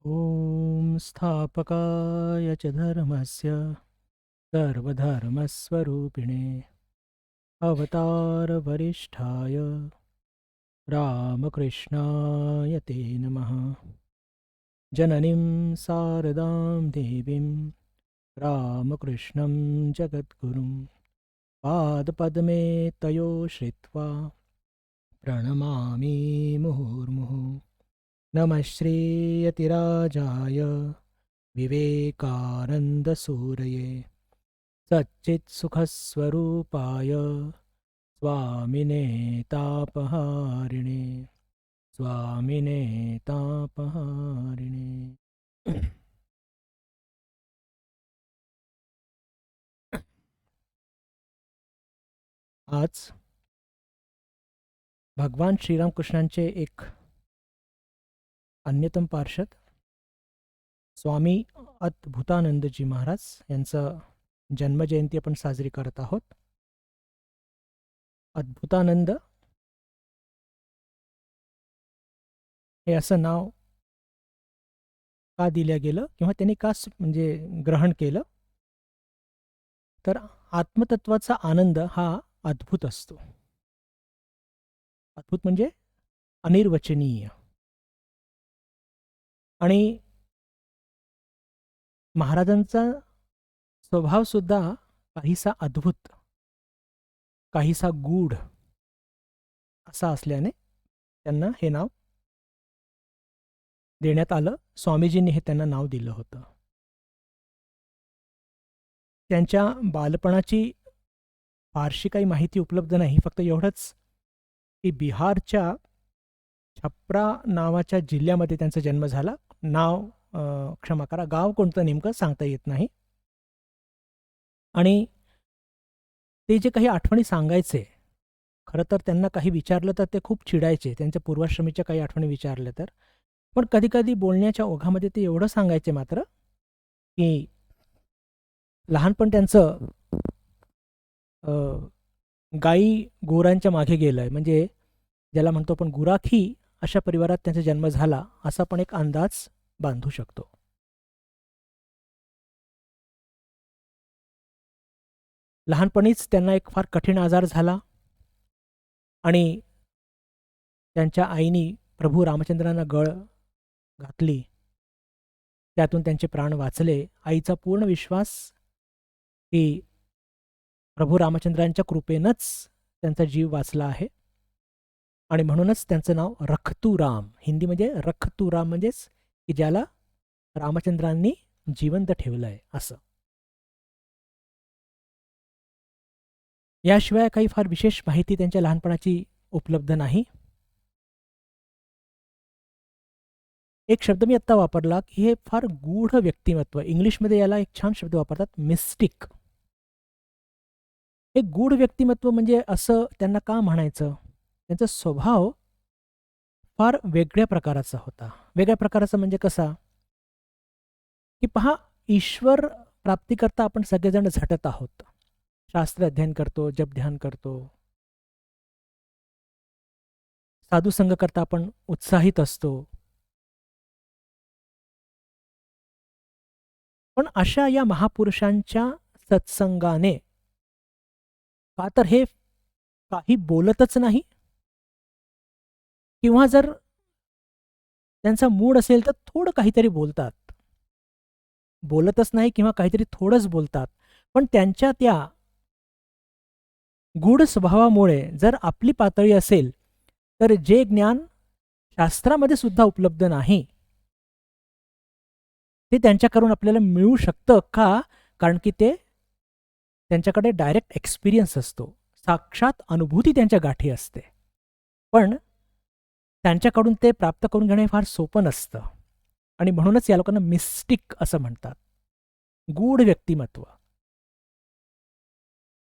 ॐ स्थापकाय च धर्मस्य सर्वधर्मस्वरूपिणे अवतारवरिष्ठाय रामकृष्णाय ते नमः। जननीं शारदां देवीं रामकृष्णं जगद्गुरुं पादपद्मे तयो श्रित्वा प्रणमामि मुहुर्मुहुः। नमः श्रीयतिराजाय विवेकानन्दसूरये सच्चित्सुखस्वरूपाय स्वामिने तापहारिणे स्वामिने तापहारिणे। आज भगवान श्रीरामकृष्णांचे एक अन्यतम पार्षद स्वामी अद्भुतानंदजी महाराज यांचं जन्मजयंती आपण साजरी करत आहोत. अद्भुतानंद हे असं नाव का दिलं गेलं किंवा त्यांनी का म्हणजे ग्रहण केलं, तर आत्मतत्वाचा आनंद हा अद्भुत असतो. अद्भुत म्हणजे अनिर्वचनीय. आणि महाराजांचा स्वभाव सुद्धा काहीसा अद्भुत, काहीसा गूढ असा असल्याने त्यांना हे नाव देण्यात आलं. स्वामीजींनी हे त्यांना नाव दिलं होतं. त्यांच्या बालपणाची फारशी काही माहिती उपलब्ध नाही. फक्त एवढंच की बिहारच्या छप्रा नावाच्या जिल्ह्यामध्ये त्यांचा जन्म झाला. नाव क्षमा करा, गाव कोणतं नेमकं सांगता येत नाही. आणि ते जे काही आठवणी सांगायचे, खरं तर त्यांना काही विचारलं तर ते खूप चिडायचे. त्यांच्या पूर्वाश्रमीच्या काही आठवणी विचारल्या तर, पण कधी कधी बोलण्याच्या ओघामध्ये ते एवढं सांगायचे मात्र की लहानपण त्यांचं गाई गोरांच्या मागे गेलंय, म्हणजे ज्याला म्हणतो आपण गुराखी, अशा परिवारात त्यांचा जन्म झाला असा पण एक अंदाज बांधू शकतो. लहानपणीच त्यांना एक फार कठीण आजार झाला आणि त्यांच्या आईनी प्रभू रामचंद्रांना गळ घातली. त्यातून त्यांचे प्राण वाचले. आईचा पूर्ण विश्वास की प्रभू रामचंद्रांच्या कृपेनंच त्यांचा जीव वाचला आहे आणि म्हणूनच त्यांचं नाव रखतुराम, हिंदीमध्ये रखतुराम म्हणजेच की ज्याला रामचंद्रांनी जिवंत ठेवलं आहे असं. याशिवाय काही फार विशेष माहिती त्यांच्या लहानपणाची उपलब्ध नाही. एक शब्द मी आत्ता वापरला की हे फार गूढ व्यक्तिमत्व, इंग्लिशमध्ये याला एक छान शब्द वापरतात, मिस्टिक. हे गूढ व्यक्तिमत्व म्हणजे असं त्यांना का म्हणायचं? त्यांचा स्वभाव फार वेगळ्या प्रकाराचा होता. वेगळ्या प्रकाराचा म्हणजे कसा की पहा, ईश्वर प्राप्तीकरता आपण सगळेजण झटत आहोत. शास्त्र अध्ययन करतो, जप ध्यान करतो, साधू संघ करता आपण उत्साहित असतो. पण अशा या महापुरुषांच्या सत्संगाने का तर हे काही बोलतच नाही, किंवा जर त्यांचा मूड असेल तर थोडं काहीतरी बोलतात. बोलतच नाही किंवा काहीतरी थोडंच बोलतात. पण त्यांच्या त्या गूढ स्वभावामुळे जर आपली पातळी असेल तर जे ज्ञान शास्त्रामध्ये सुद्धा उपलब्ध नाही ते त्यांच्याकडून आपल्याला मिळू शकतं. का? कारण की ते त्यांच्याकडे डायरेक्ट एक्सपिरियन्स असतो, साक्षात अनुभूती त्यांच्या गाठी असते. पण त्यांच्याकडून ते प्राप्त करून घेणे फार सोपं नसतं आणि म्हणूनच या लोकांना मिस्टिक असं म्हणतात, गूढ व्यक्तिमत्व.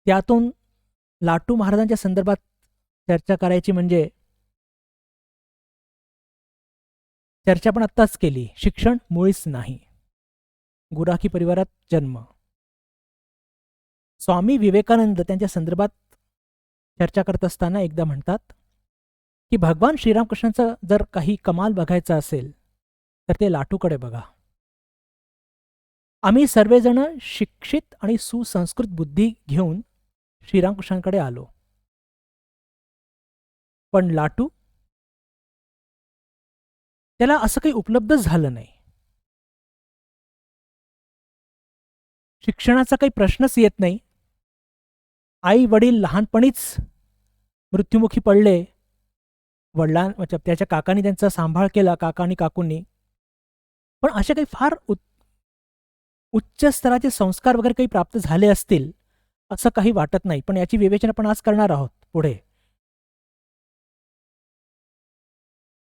त्यातून लाटू महाराजांच्या संदर्भात चर्चा करायची म्हणजे चर्चा पण आत्ताच केली. शिक्षण मुळीच नाही, गुराखी परिवारात जन्म. स्वामी विवेकानंद त्यांच्या संदर्भात चर्चा करत असताना एकदा म्हणतात की भगवान श्रीरामकृष्णांचं जर काही कमाल बघायचा असेल तर ते लाटूकडे बघा. आम्ही सर्वजण शिक्षित आणि सुसंस्कृत बुद्धी घेऊन श्रीरामकृष्णांकडे आलो. पण लाटू, त्याला असं काही उपलब्धच झालं नाही. शिक्षणाचा काही प्रश्नच येत नाही. आई वडील लहानपणीच मृत्युमुखी पडले. म्हणजे त्याच्या काकांनी त्यांचा सांभाळ केला, काका आणि काकूंनी. पण असे काही फार उच्च स्तराचे संस्कार वगैरे काही प्राप्त झाले असतील असं काही वाटत नाही. पण याची विवेचना आपण आज करणार आहोत पुढे.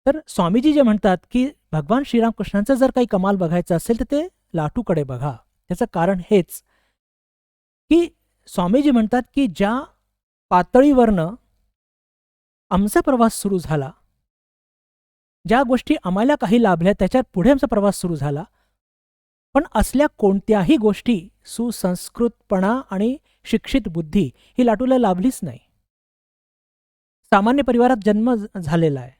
तर स्वामीजी जे म्हणतात की भगवान श्रीरामकृष्णांचं जर काही कमाल बघायचं असेल तर ते लाटूकडे बघा. त्याचं कारण हेच की स्वामीजी म्हणतात की ज्या पातळीवरनं आमचा प्रवास सुरू झाला, ज्या गोष्टी आम्हाला काही लाभल्या त्याच्यात पुढे आमचा प्रवास सुरू झाला, पण असल्या कोणत्याही गोष्टी सुसंस्कृतपणा आणि शिक्षित बुद्धी ही लाटूला लाभलीच नाही. सामान्य परिवारात जन्म झालेला आहे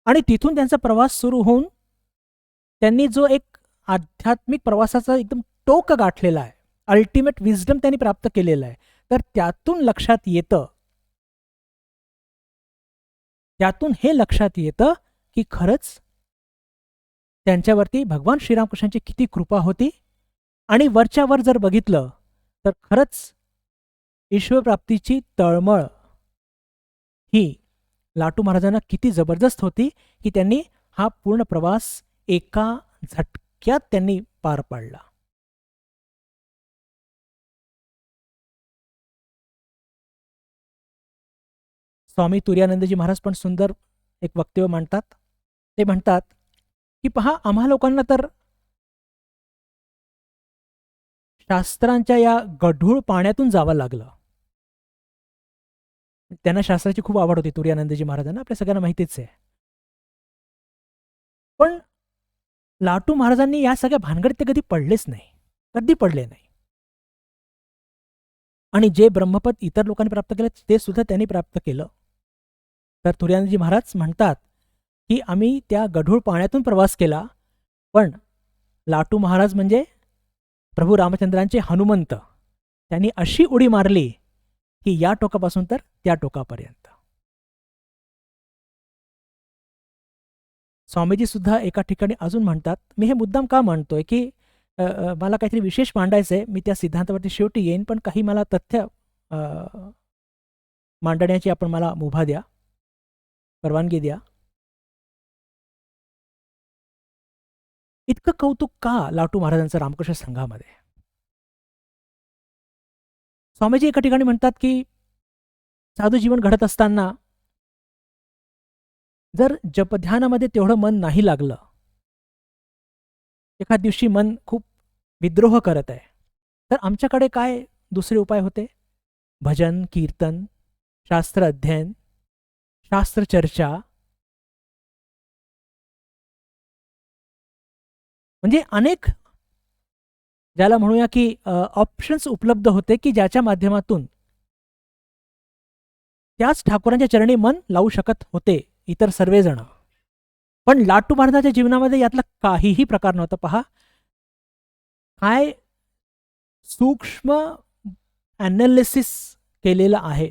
आणि तिथून त्यांचा प्रवास सुरू होऊन त्यांनी जो एक आध्यात्मिक प्रवासाचा एकदम टोक गाठलेला आहे, अल्टिमेट विजडम त्यांनी प्राप्त केलेला आहे. तर त्यातून हे लक्षात येतं की खरंच त्यांच्यावरती भगवान श्रीरामकृष्णांची किती कृपा होती. आणि वरच्यावर जर बघितलं तर खरंच ईश्वरप्राप्तीची तळमळ ही लाटू महाराजांना किती जबरदस्त होती की त्यांनी हा पूर्ण प्रवास एका झटक्यात त्यांनी पार पाडला. स्वामी तुरानंदजी महाराज पण सुंदर एक वक्तव्य मांडतात. ते म्हणतात की पहा, आम्हा लोकांना तर शास्त्रांच्या या गढूळ पाण्यातून जावं लागलं. त्यांना शास्त्राची खूप आवड होती तुरानंदजी महाराजांना, आपल्या सगळ्यांना माहितीच आहे. पण लाटू महाराजांनी या सगळ्या भानगडीत ते कधी पडलेच नाही, कधी पडले नाही. आणि जे ब्रह्मपद इतर लोकांनी प्राप्त केलं ते सुद्धा त्यांनी प्राप्त केलं. तर तुरानंदजी महाराज म्हणतात की आम्ही त्या गढूळ पाण्यातून प्रवास केला, पण लाटू महाराज म्हणजे प्रभू रामचंद्रांचे हनुमंत. त्यांनी अशी उडी मारली की या टोकापासून तर त्या टोकापर्यंत. स्वामीजी सुद्धा एका ठिकाणी अजून म्हणतात, मी हे मुद्दाम का म्हणतोय की मला काहीतरी विशेष मांडायचं आहे, मी त्या सिद्धांतावरती शेवटी येईन, पण काही मला तथ्य मांडण्याची आपण मला मुभा द्या, परवानगी द्या. इतकं कौतुक का लाटू महाराजांचं रामकृष्ण संघामध्ये? स्वामीजी एका ठिकाणी म्हणतात की साधू जीवन घडत असताना जर जपध्यानामध्ये तेवढं मन नाही लागलं, एखाद दिवशी मन खूप विद्रोह करत आहे, तर आमच्याकडे काय दुसरे उपाय होते? भजन, कीर्तन, शास्त्र अध्ययन, शास्त्र चर्चा. म्हणजे अनेक, ज्याला म्हणूया की ऑप्शन्स उपलब्ध होते की ज्याच्या माध्यमातून त्याच ठाकूरांच्या चरणी मन लावू शकत होते इतर सर्वजण. पण लाटू महाराजांच्या जीवनामध्ये यातला काहीही प्रकार नव्हता. पहा काय सूक्ष्म ॲनालिसिस केलेलं आहे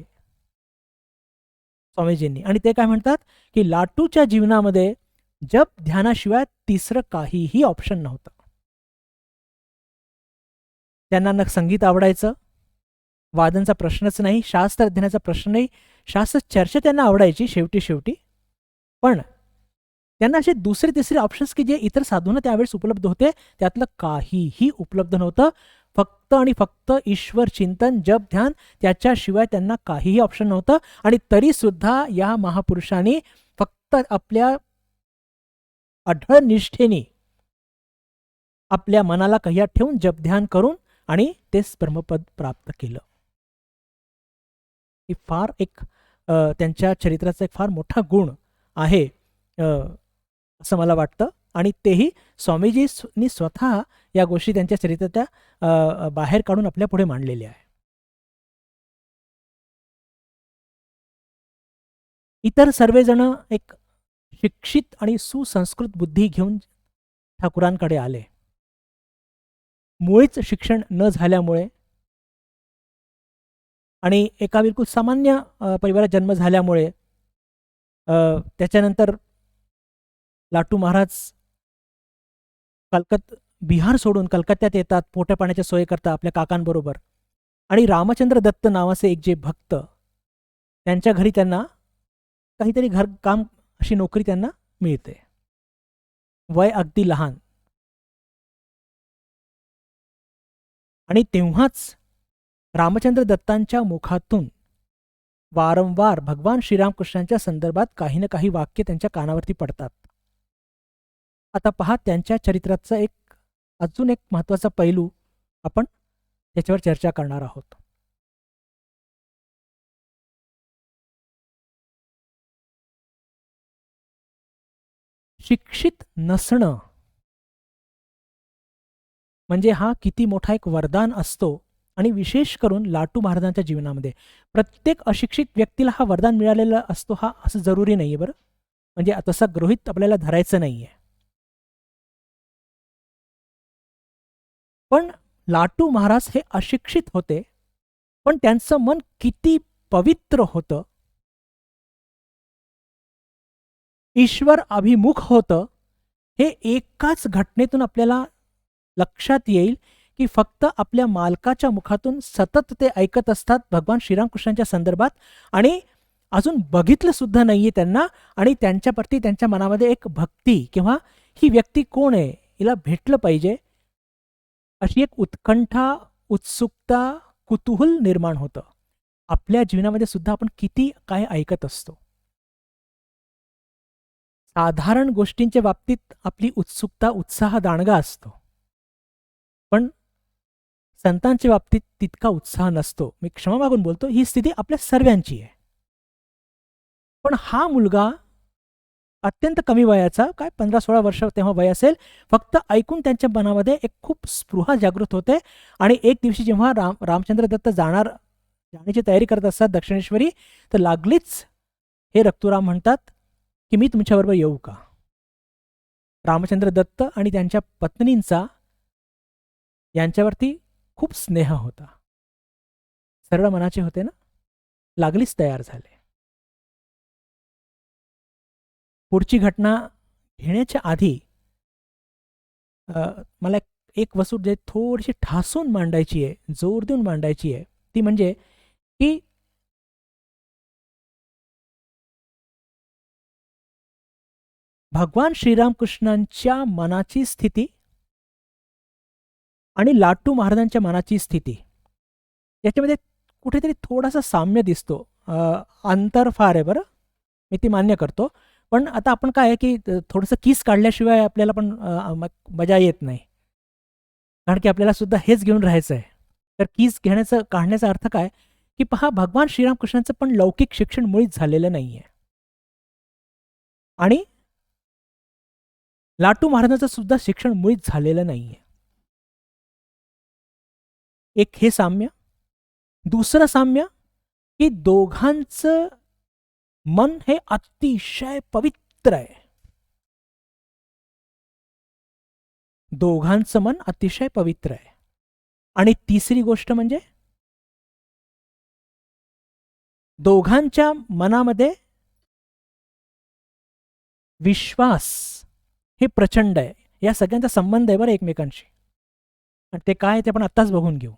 स्वामीजींनी. आणि ते काय म्हणतात की लाटूच्या जीवनामध्ये जप ध्यानाशिवाय तिसरं काहीही ऑप्शन नव्हतं. त्यांना न संगीत आवडायचं, वादनचा प्रश्नच नाही, शास्त्र अध्ययनाचा प्रश्न नाही, शास्त्र चर्चा त्यांना आवडायची शेवटी. पण त्यांना असे दुसरे तिसरे ऑप्शन्स की जे इतर साधूंना त्यावेळेस उपलब्ध होते त्यातलं काहीही उपलब्ध नव्हतं. फक्त आणि फक्त ईश्वर चिंतन, जप, ध्यान, त्याच्याशिवाय त्यांना काहीही ऑप्शन नव्हतं. आणि तरी सुद्धा या महापुरुषांनी फक्त आपल्या अढळ निष्ठेने आपल्या मनाला कह्यात ठेवून जप ध्यान करून आणि तेच ब्रह्मपद प्राप्त केलं. ही फार एक त्यांच्या चरित्राचा एक फार मोठा गुण आहे असं मला वाटतं. आणि तेही स्वामीजींनी स्वतः या गोष्टी त्यांच्या चरित्राच्या बाहेर काढून आपल्या पुढे मांडलेल्या आहे. इतर सर्वजण एक शिक्षित आणि सुसंस्कृत बुद्धी घेऊन ठाकूरांकडे आले. मुळीच शिक्षण न झाल्यामुळे आणि एका बिलकुल सामान्य परिवारात जन्म झाल्यामुळे त्याच्यानंतर लाटू महाराज बिहार सोडून कलकत्त्यात येतात पोट्या पाण्याच्या सोयीकरता आपल्या काकांबरोबर. आणि रामचंद्र दत्त नावाचे एक जे भक्त, त्यांच्या घरी त्यांना काहीतरी घरकाम अशी नोकरी त्यांना मिळते. वय अगदी लहान. आणि तेव्हाच रामचंद्र दत्तांच्या मुखातून वारंवार भगवान श्रीरामकृष्णांच्या संदर्भात काही ना काही वाक्य त्यांच्या कानावरती पडतात. आता पहा, त्यांच्या चरित्राचा अजून एक महत्त्वाचा पैलू आपण त्याच्यावर चर्चा करणार आहोत. शिक्षित नसणं म्हणजे हा किती मोठा एक वरदान असतो. आणि विशेष करून लाटू महाराजांच्या जीवनामध्ये प्रत्येक अशिक्षित व्यक्तीला हा वरदान मिळालेला असतो हा असं जरुरी नाहीये बरं. म्हणजे तसा गृहीत आपल्याला धरायचं नाहीये. पण लाटू महाराज हे अशिक्षित होते, पण त्यांचं मन किती पवित्र होतं, ईश्वर अभिमुख होतं, हे एकाच घटनेतून आपल्याला लक्षात येईल की फक्त आपल्या मालकाच्या मुखातून सतत ते ऐकत असतात भगवान श्रीरामकृष्णांच्या संदर्भात आणि अजून बघितलं सुद्धा नाहीये त्यांना. आणि त्यांच्याप्रती त्यांच्या मनामध्ये एक भक्ती किंवा ही व्यक्ती कोण आहे, हिला भेटलं पाहिजे अशी एक उत्कंठा, उत्सुकता, कुतूहल निर्माण होतं. आपल्या जीवनामध्ये सुद्धा आपण किती काय ऐकत असतो. साधारण गोष्टींच्या बाबतीत आपली उत्सुकता, उत्साह दांडगा असतो, पण संतांच्या बाबतीत तितका उत्साह नसतो. मी क्षमा मागून बोलतो, ही स्थिती आपल्या सर्वांची आहे. पण हा मुलगा अत्यंत कमी वयाचा, काय 15-16 वर्ष तेव्हा वय असेल, फक्त ऐकून त्यांच्या मनामध्ये एक खूप स्पृहा जागृत होते. आणि एक दिवशी जेव्हा रामचंद्र दत्त जाण्याची तयारी करत असतात दक्षिणेश्वरी, तर लागलीच हे रक्तुराम म्हणतात की मी तुमच्याबरोबर येऊ का. रामचंद्र दत्त आणि त्यांच्या पत्नींचा यांच्यावरती खूप स्नेह होता, सरळ मनाचे होते ना, लागलीच तयार झाले. पुढची घटना घेण्याच्या आधी मला एक वस्तू जे थोडीशी ठासून मांडायची आहे, जोर देऊन मांडायची आहे, ती म्हणजे की भगवान श्रीरामकृष्णांच्या मनाची स्थिती आणि लाटू महाराजांच्या मनाची स्थिती याच्यामध्ये कुठेतरी थोडासा साम्य दिसतो. अंतर फार आहे बरं, मी ती मान्य करतो. पण आता आपण काय आहे की थोडंसं किस काढल्याशिवाय आपल्याला पण मजा येत नाही, कारण की आपल्याला सुद्धा हेच घेऊन राहायचं आहे. तर किस काढण्याचा अर्थ काय की पहा, भगवान श्रीरामकृष्णांचं पण लौकिक शिक्षण मुळीच झालेलं नाहीये आणि लाटू महाराजांचं सुद्धा शिक्षण मुळीच झालेलं नाहीये. एक हे साम्य. दुसरं साम्य की दोघांचं मन हे अतिशय पवित्र आहे. दोघांचं मन अतिशय पवित्र आहे. आणि तिसरी गोष्ट म्हणजे दोघांच्या मनामध्ये विश्वास हे प्रचंड आहे. या सगळ्यांचा संबंध आहे बरं एकमेकांशी. आणि ते काय ते आपण आत्ताच बघून घेऊ.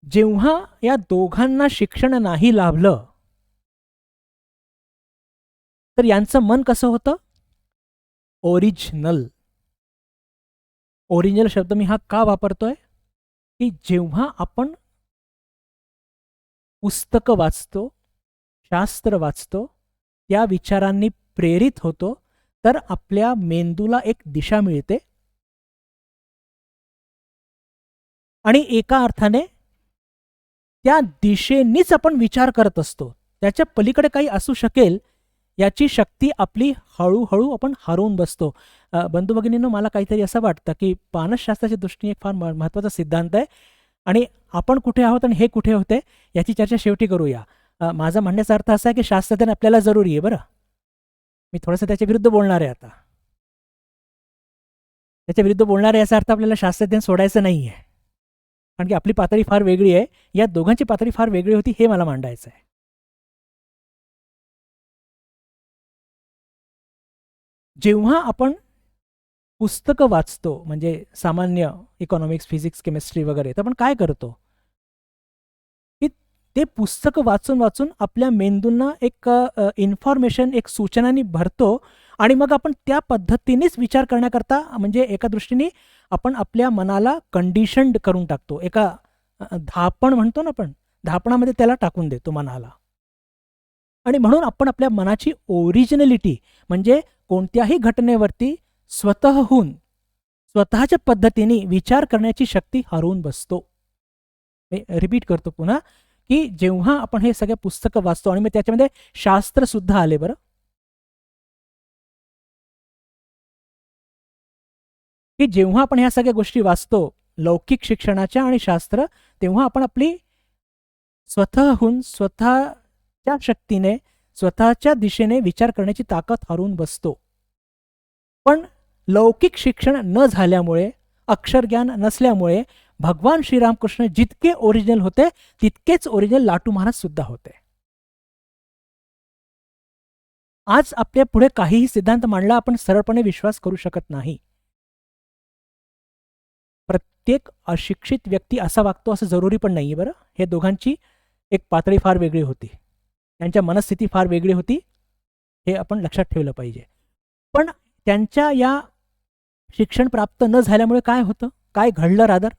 जेव्हा या दोघांना शिक्षण नाही लाभलं तर यांचं मन कसं होतं, ओरिजिनल. ओरिजिनल शब्द मी हा का वापरतोय की जेव्हा आपण पुस्तकं वाचतो, शास्त्र वाचतो, त्या विचारांनी प्रेरित होतो, तर आपल्या मेंदूला एक दिशा मिळते आणि एका अर्थाने त्या दिशेनीच आपण विचार करत असतो. त्याच्या पलीकडे काही असू शकेल याची शक्ती आपली हळूहळू आपण हरवून बसतो. बंधू भगिनींनो, मला काहीतरी असं वाटतं की मानसशास्त्राच्या दृष्टीने एक फार महत्त्वाचा सिद्धांत आहे आणि आपण कुठे आहोत आणि हे कुठे होते याची चर्चा शेवटी करूया. माझा म्हणण्याचा अर्थ असा आहे की शास्त्रज्ञान आपल्याला जरुरी आहे. बरं, मी थोडंसं त्याच्या विरुद्ध बोलणार आहे आता. त्याच्या विरुद्ध बोलणार आहे याचा अर्थ आपल्याला शास्त्रज्ञान सोडायचं नाही आहे, कारण की आपली पातळी फार वेगळी आहे. या दोघांची पातळी फार वेगळी होती हे मला मांडायचं आहे. जेव्हा आपण पुस्तकं वाचतो, म्हणजे सामान्य इकॉनॉमिक्स, फिजिक्स, केमिस्ट्री वगैरे, तर आपण काय करतो की ते पुस्तकं वाचून वाचून आपल्या मेंदूंना एक इन्फॉर्मेशन, एक सूचनांनी भरतो आणि मग आपण त्या पद्धतीनेच विचार करण्याकरता, म्हणजे एका दृष्टीने आपण आपल्या मनाला कंडिशन्ड करून टाकतो. एका धापण म्हणतो ना आपण, धापणामध्ये त्याला टाकून देतो मनाला. आणि म्हणून आपण आपल्या मनाची ओरिजिनॅलिटी, म्हणजे कोणत्याही घटनेवरती स्वतःहून स्वतःच्या पद्धतीने विचार करण्याची शक्ती हरवून बसतो. मी रिपीट करतो पुन्हा, की जेव्हा आपण हे सगळे पुस्तकं वाचतो आणि मग त्याच्यामध्ये शास्त्र सुद्धा आले. बरं, की जेव्हा आपण ह्या सगळ्या गोष्टी वाचतो, लौकिक शिक्षणाच्या आणि शास्त्र, तेव्हा आपण आपली स्वतःहून स्वतःच्या शक्तीने स्वतःच्या दिशेने विचार करण्याची ताकद हरवून बसतो. पण लौकिक शिक्षण न झाल्यामुळे, अक्षरज्ञान नसल्यामुळे भगवान श्रीरामकृष्ण जितके ओरिजिनल होते तितकेच ओरिजिनल लाटू महाराज सुद्धा होते. आज आपल्या पुढे काहीही सिद्धांत मांडला आपण सरळपणे विश्वास करू शकत नाही. प्रत्येक अशिक्षित व्यक्ती असा वागतो असं जरुरी पण नाहीये. बरं, हे दोघांची एक पातळी फार वेगळी होती, त्यांच्या मनस्थिती फार वेगळी होती, हे आपण लक्षात ठेवलं पाहिजे. पण त्यांच्या या शिक्षण प्राप्त न झाल्यामुळे काय होतं, काय घडलं रादर,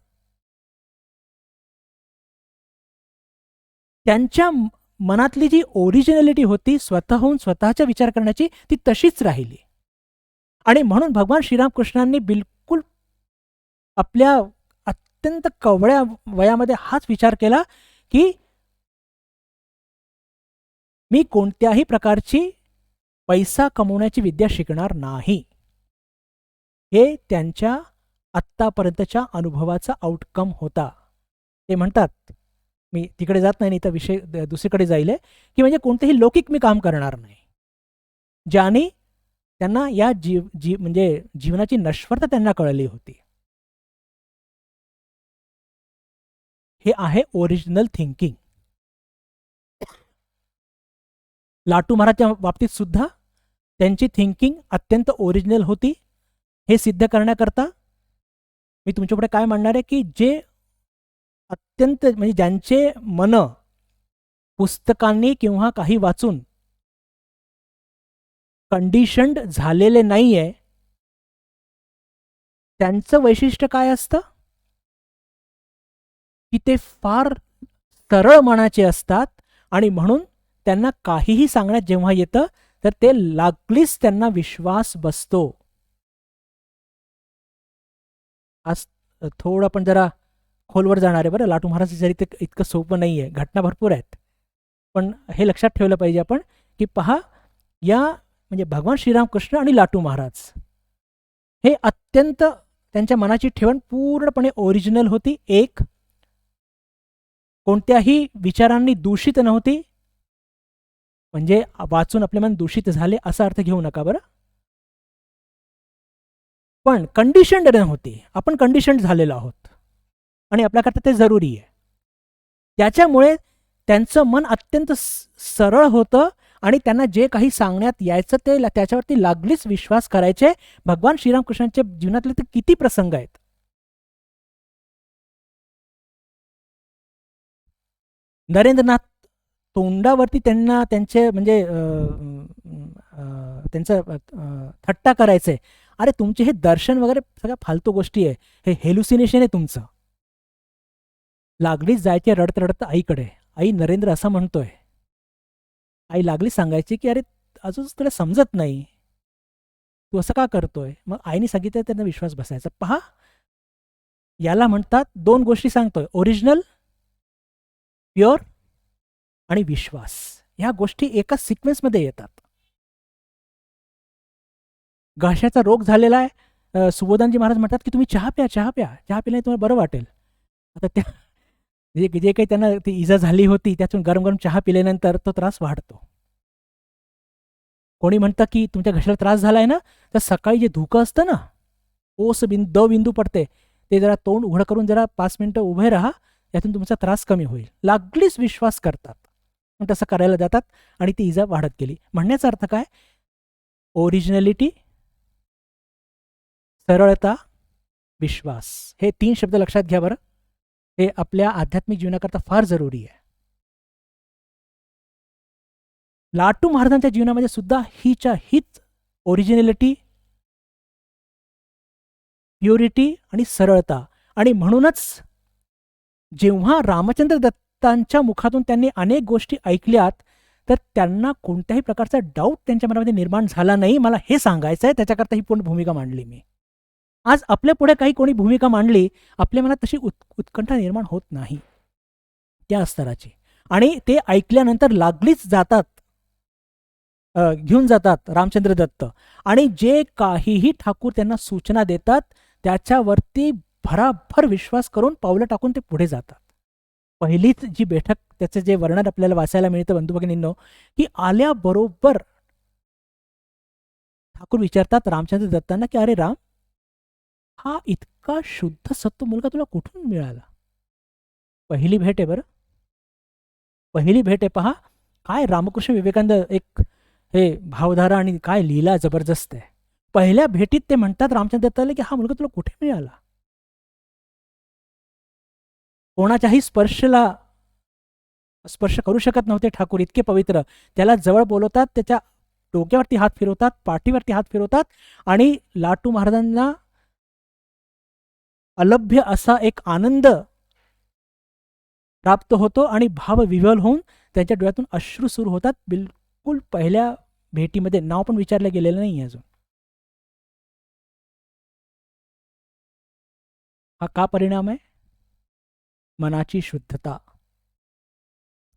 त्यांच्या मनातली जी ओरिजिनॅलिटी होती स्वतःहून स्वतःचा विचार करण्याची, ती तशीच राहिली. आणि म्हणून भगवान श्रीरामकृष्णांनी बिलकुल आपल्या अत्यंत कवळ्या वयामध्ये हाच विचार केला की मी कोणत्याही प्रकारची पैसा कमवण्याची विद्या शिकणार नाही. हे त्यांच्या आत्तापर्यंतच्या अनुभवाचा आउटकम होता. ते म्हणतात, मी तिकडे जात नाही, तर विषय दुसरीकडे जाईल, की म्हणजे कोणतेही लौकिक मी काम करणार नाही, ज्याने त्यांना या म्हणजे जीवनाची नश्वरता त्यांना कळली होती. हे आहे ओरिजिनल थिंकिंग. लाटू महाराजच्या बाबतीत सुद्धा त्यांची थिंकिंग अत्यंत ओरिजिनल होती. हे सिद्ध करण्याकरता मी तुमच्यापुढे काय म्हणणार आहे, की जे अत्यंत म्हणजे ज्यांचे मन पुस्तकांनी किंवा काही वाचून कंडिशन्ड झालेले नाहीये, त्यांचं वैशिष्ट्य काय असतं की ते फार सरळ मनाचे असतात आणि म्हणून त्यांना काहीही सांगण्यात जेव्हा येतं तर ते लागलीच त्यांना विश्वास बसतो. आज थोडं आपण जरा खोलवर जाणार आहे. बरं, लाटू महाराज चरित्र इतकं सोपं नाही आहे, घटना भरपूर आहेत, पण हे लक्षात ठेवलं पाहिजे आपण की पहा, या म्हणजे भगवान श्रीरामकृष्ण आणि लाटू महाराज हे अत्यंत त्यांच्या मनाची ठेवण पूर्णपणे ओरिजिनल होती. एक, कोणत्याही विचारांनी दूषित नव्हती, म्हणजे वाचून आपले मन दूषित झाले असा अर्थ घेऊ नका. बरं, पण कंडिशन्ड नव्हती, आपण कंडिशन्ड झालेलो आहोत आणि आपल्याकरता ते जरुरी आहे. त्याच्यामुळे त्यांचं मन अत्यंत सरळ होतं आणि त्यांना जे काही सांगण्यात यायचं ते त्याच्यावरती लागलीच विश्वास करायचे. भगवान श्रीरामकृष्णांच्या जीवनातले ते किती प्रसंग आहेत. नरेंद्रनाथ तोंडावरती त्यांना त्यांचे म्हणजे त्यांचं थट्टा करायचे, अरे तुमचे हे दर्शन वगैरे सगळ्या फालतू गोष्टी आहे, हे हेल्युसिनेशन आहे तुमचं. लागलीच जायचे रडत रडत आईकडे, आई नरेंद्र असं म्हणतोय. आई लागली सांगायची की अरे अजून तुला समजत नाही, तू असं का करतोय. मग आईने सांगितलं, त्यांना विश्वास बसायचा. पहा, याला म्हणतात, दोन गोष्टी सांगतोय, ओरिजिनल, प्युअर आणि विश्वास. ह्या गोष्टी एका सिक्वेन्समध्ये येतात. घशाचा रोग झालेला आहे, सुबोधानजी महाराज म्हणतात की तुम्ही चहा प्या, चहा प्या, चहा पिल्याने तुम्हाला बरं वाटेल. आता जे काही त्यांना ती इजा झाली होती त्यातून गरम गरम चहा पिल्यानंतर तो त्रास वाढतो. कोणी म्हणतं की तुमच्या घशाला त्रास झालाय ना, तर सकाळी जे धुकं असतं ना, ओस द बिंदू पडते, ते जरा तोंड उघडं करून जरा 5 मिनिटं उभे राहा, यातून तुमचा त्रास कमी होईल. लागलीच विश्वास करतात, मग तसं करायला जातात आणि ती इजा वाढत गेली. म्हणण्याचा अर्थ काय? ओरिजिनॅलिटी, सरळता, विश्वास, हे 3 शब्द लक्षात घ्या बरं. हे आपल्या आध्यात्मिक जीवनाकरता फार जरुरी आहे. लाटू महाराजांच्या जीवनामध्ये सुद्धा हीच ओरिजिनॅलिटी, प्युरिटी आणि सरळता. आणि म्हणूनच जेव्हा रामचंद्र दत्तांच्या मुखातून त्यांनी अनेक गोष्टी ऐकल्यात, तर त्यांना कोणत्याही प्रकारचा डाऊट त्यांच्या मनामध्ये निर्माण झाला नाही. मला हे सांगायचं आहे, त्याच्याकरता ही पूर्ण भूमिका मांडली मी. आज आपल्या पुढे काही कोणी भूमिका मांडली, आपल्या मनात तशी उत्कंठा निर्माण होत नाही त्या स्तराची. आणि ते ऐकल्यानंतर लागलीच जातात, घेऊन जातात रामचंद्र दत्त, आणि जे काहीही ठाकूर त्यांना सूचना देतात त्याच्यावरती भराभर विश्वास करून पावलं टाकून ते पुढे जातात. पहिलीच जी बैठक, त्याचं जे वर्णन आपल्याला वाचायला मिळतं बंधू भगिनींनो, की आल्याबरोबर ठाकूर विचारतात रामचंद्र दत्तांना की अरे राम, हा इतका शुद्ध सत्व मुलगा तुला कुठून मिळाला? पहिली भेट आहे बरं, पहिली भेट आहे. पहा काय रामकृष्ण विवेकानंद, एक हे भावधारा आणि काय लीला जबरदस्त आहे. पहिल्या भेटीत ते म्हणतात रामचंद्र दत्ताला की हा मुलगा तुला कुठे मिळाला? कोणाच्याही स्पर्श करू शकत नव्हते ठाकूर, इतके पवित्र. त्याला जवळ बोलवतात, त्याच्या डोक्यावरती हात फिरवतात, पाठीवरती हात फिरवतात, आणि लाटू महाराजांना अलभ्य असा एक आनंद प्राप्त होतो आणि भाव विव्हल होऊन त्यांच्या डोळ्यातून अश्रू सुरू होतात. बिलकुल पहिल्या भेटीमध्ये नाव पण विचारलं गेलेलं नाही अजून. हा का परिणाम आहे? मनाची शुद्धता.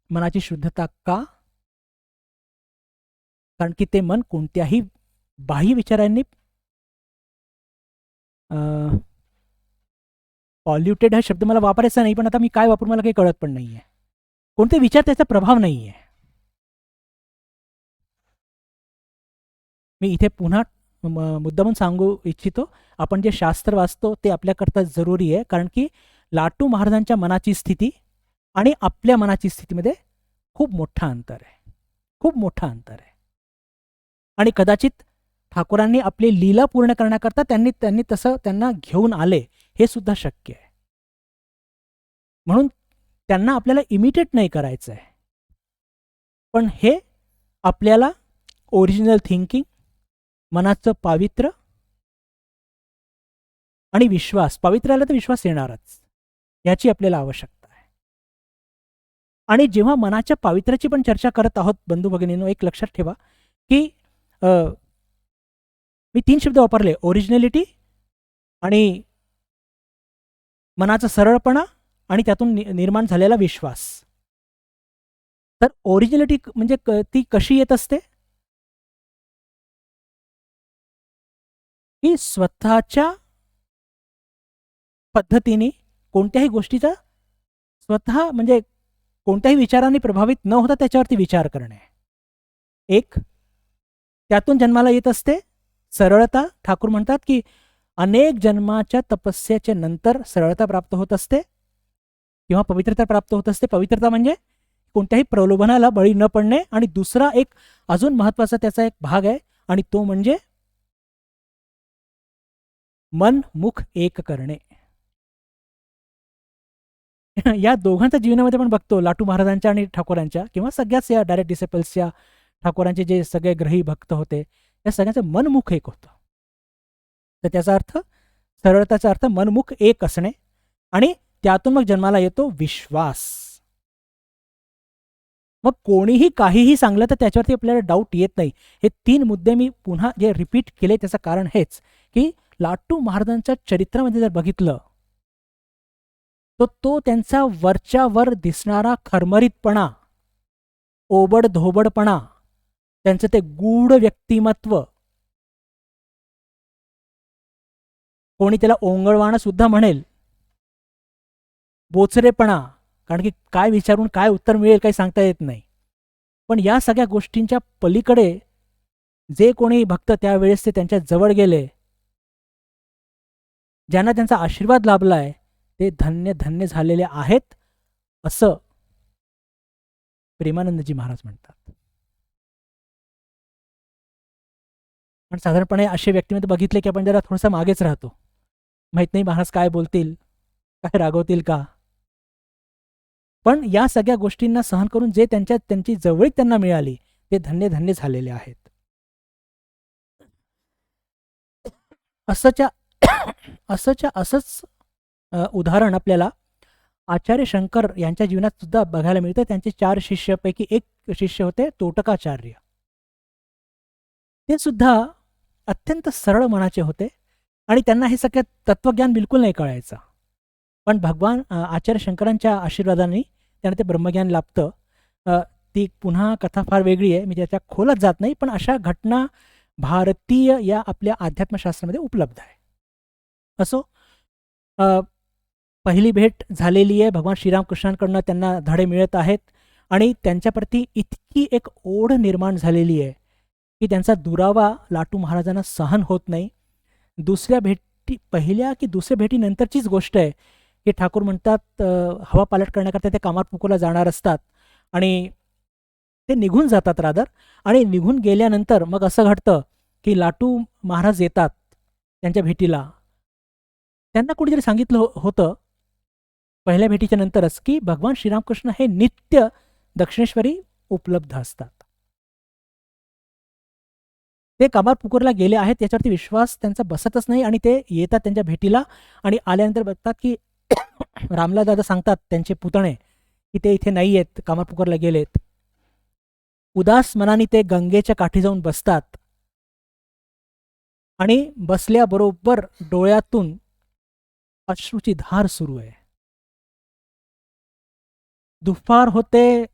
मनाची शुद्धता का? कारण की ते मन कोणत्याही बाह्य विचारांनी पॉल्युटेड हा शब्द मला वापरायचा नाही, पण आता मी काय वापरू मला काही कळत पण नाहीये. कोणते विचार त्याचा प्रभाव नाहीये. मी इथे पुन्हा मुद्दामून सांगू इच्छितो, आपण जे शास्त्र वाचतो ते आपल्याकरता जरुरी आहे. कारण की लाटू महाराजांच्या मनाची स्थिती आणि आपल्या मनाची स्थितीमध्ये खूप मोठा अंतर आहे, खूप मोठा अंतर आहे. आणि कदाचित ठाकूरांनी आपली लीला पूर्ण करण्याकरता त्यांनी तसं त्यांना घेऊन आले, हे सुद्धा शक्य आहे. म्हणून त्यांना आपल्याला इमिटेट नाही करायचं आहे, पण हे आपल्याला ओरिजिनल थिंकिंग, मनाचं पावित्र्य आणि विश्वास, पावित्र्य आला तर विश्वास येणारच, याची आपल्याला आवश्यकता आहे. आणि जेव्हा मनाच्या पावित्र्याची पण चर्चा करत आहोत बंधू भगिनींनो, एक लक्षात ठेवा की मी 3 शब्द वापरले, ओरिजिनॅलिटी आणि मनाचा सरळपणा आणि त्यातून निर्माण झालेला विश्वास. तर ओरिजिनॅलिटी म्हणजे ती कशी येत असते? की स्वतःच्या पद्धतीने कोणत्याही गोष्टीचा स्वतः म्हणजे कोणत्याही विचारांनी प्रभावित न होता त्याच्यावरती विचार करणे. एक, त्यातून जन्माला येत असते सरळता. ठाकूर म्हणतात की अनेक जन्माच्या तपस्याच्या नंतर सरळता प्राप्त होत असते किंवा पवित्रता प्राप्त होत असते. पवित्रता म्हणजे कोणत्याही प्रलोभनाला बळी न पडणे. आणि दुसरा एक अजून महत्वाचा त्याचा एक भाग आहे, आणि तो म्हणजे मन मुख एक करणे. या दोघांच्या जीवनामध्ये पण बघतो, लाटू महाराजांच्या आणि ठाकूरांच्या किंवा सगळ्याच या डायरेक्ट डिसेपल्सच्या, ठाकूरांचे जे सगळे ग्रही भक्त होते, या सगळ्यांचं मनमुख एक होतं. तर त्याचा अर्थ, सरळताचा अर्थ मनमुख एक असणे, आणि त्यातून मग जन्माला येतो विश्वास. मग कोणीही काहीही सांगलं तर त्याच्यावरती आपल्याला डाऊट येत नाही. हे 3 मुद्दे मी पुन्हा जे रिपीट केले त्याचं कारण हेच, की लाटू महाराजांच्या चरित्रामध्ये जर बघितलं तर तो त्यांचा वरच्यावर दिसणारा खरमरीतपणा, ओबडधोबडपणा, त्यांचं ते गूढ व्यक्तिमत्व, कोणी त्याला ओंगळवाणं सुद्धा म्हणेल, बोचरेपणा, कारण की काय विचारून काय उत्तर मिळेल काही सांगता येत नाही. पण या सगळ्या गोष्टींच्या पलीकडे जे कोणी भक्त त्यावेळेस ते त्यांच्या जवळ गेले, ज्यांना त्यांचा आशीर्वाद लाभलाय, ते धन्य धन्य झालेले आहेत असं प्रेमानंदजी महाराज म्हणतात. पण साधारणपणे असे व्यक्तिमत्व बघितले की आपण जरा थोडंसं मागेच राहतो. माहित नाही महाराज काय बोलतील, काय रागवतील का. पण या सगळ्या गोष्टींना सहन करून जे त्यांची जवळीक त्यांना मिळाली ते धन्य धन्य झालेले आहेत. असंच उदाहरण आपल्याला आचार्य शंकर यांच्या जीवनात सुद्धा बघायला मिळतं. त्यांचे 4 शिष्यापैकी एक शिष्य होते तोटकाचार्य. ते सुद्धा अत्यंत सरळ मनाचे होते आणि त्यांना हे सगळं तत्वज्ञान बिलकुल नाही कळायचं. पण भगवान आचार्य शंकरांच्या आशीर्वादाने त्यांना ते ब्रह्मज्ञान लाभतं. ती पुन्हा कथा फार वेगळी आहे, मी त्याच्या खोलात जात नाही. पण अशा घटना भारतीय या आपल्या अध्यात्मशास्त्रामध्ये उपलब्ध आहे. असो, पहिली भेट झालेली आहे, भगवान श्रीरामकृष्णांकडनं त्यांना धडे मिळत आहेत आणि त्यांच्याप्रती इतकी एक ओढ निर्माण झालेली आहे की त्यांचा दुरावा लाटू महाराजांना सहन होत नाही. पहिल्या की दुसऱ्या भेटीनंतरचीच गोष्ट आहे की ठाकूर म्हणतात हवा पालट करण्याकरता ते कामारपुकुरला जाणार असतात आणि ते निघून जातात रादर. आणि निघून गेल्यानंतर मग असं घडतं की लाटू महाराज येतात त्यांच्या भेटीला. त्यांना कुणीतरी सांगितलं होतं पहिल्या भेटीच्या नंतरच की भगवान श्रीरामकृष्ण हे नित्य दक्षिणेश्वरी उपलब्ध असतात. ते कामारपुकुरला गेले आहेत याच्यावरती विश्वास त्यांचा बसतच नाही आणि ते येतात त्यांच्या भेटीला आणि आल्यानंतर बघतात की रामलाल दादा सांगतात त्यांचे पुतणे की ते इथे नाही आहेत, कामारपुकुरला गेलेत. उदास मनाने ते गंगेच्या काठी जाऊन बसतात आणि बसल्याबरोबर डोळ्यातून अश्रूची धार सुरू आहे. दुपार होते,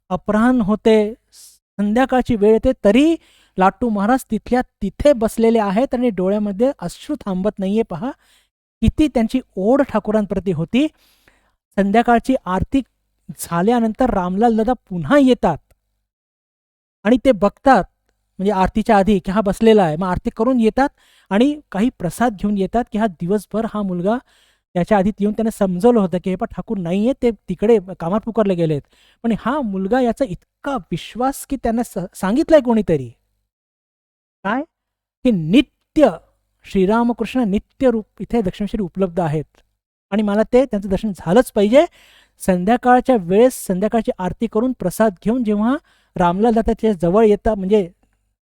अपराह्न होते, संध्याकाळची वेळ येते, तरी लाटू महाराज तिथल्या तिथे बसलेले आहेत आणि डोळ्यामध्ये अश्रू थांबत नाहीये. पहा किती त्यांची ओढ ठाकूरांप्रती होती. संध्याकाळची आरती झाल्यानंतर रामलाल दादा पुन्हा येतात आणि ते बघतात, म्हणजे आरतीच्या आधी की हा बसलेला आहे, मग आरती करून येतात आणि काही प्रसाद घेऊन येतात की हा दिवसभर हा मुलगा त्याच्या आधी येऊन त्यांना समजवलं होतं की हे पण ठाकूर नाही आहे, ते तिकडे कामारपुकुरला गेलेत. पण हा मुलगा याचा इतका विश्वास की त्यांना सांगितलंय कोणीतरी काय की नित्य श्रीरामकृष्ण नित्य रूप इथे दक्षिणेश्वरी उपलब्ध आहेत आणि मला ते त्यांचं दर्शन झालंच पाहिजे. संध्याकाळच्या वेळेस संध्याकाळची आरती करून प्रसाद घेऊन जेव्हा रामलाल दादा त्याच्या जवळ येतात, म्हणजे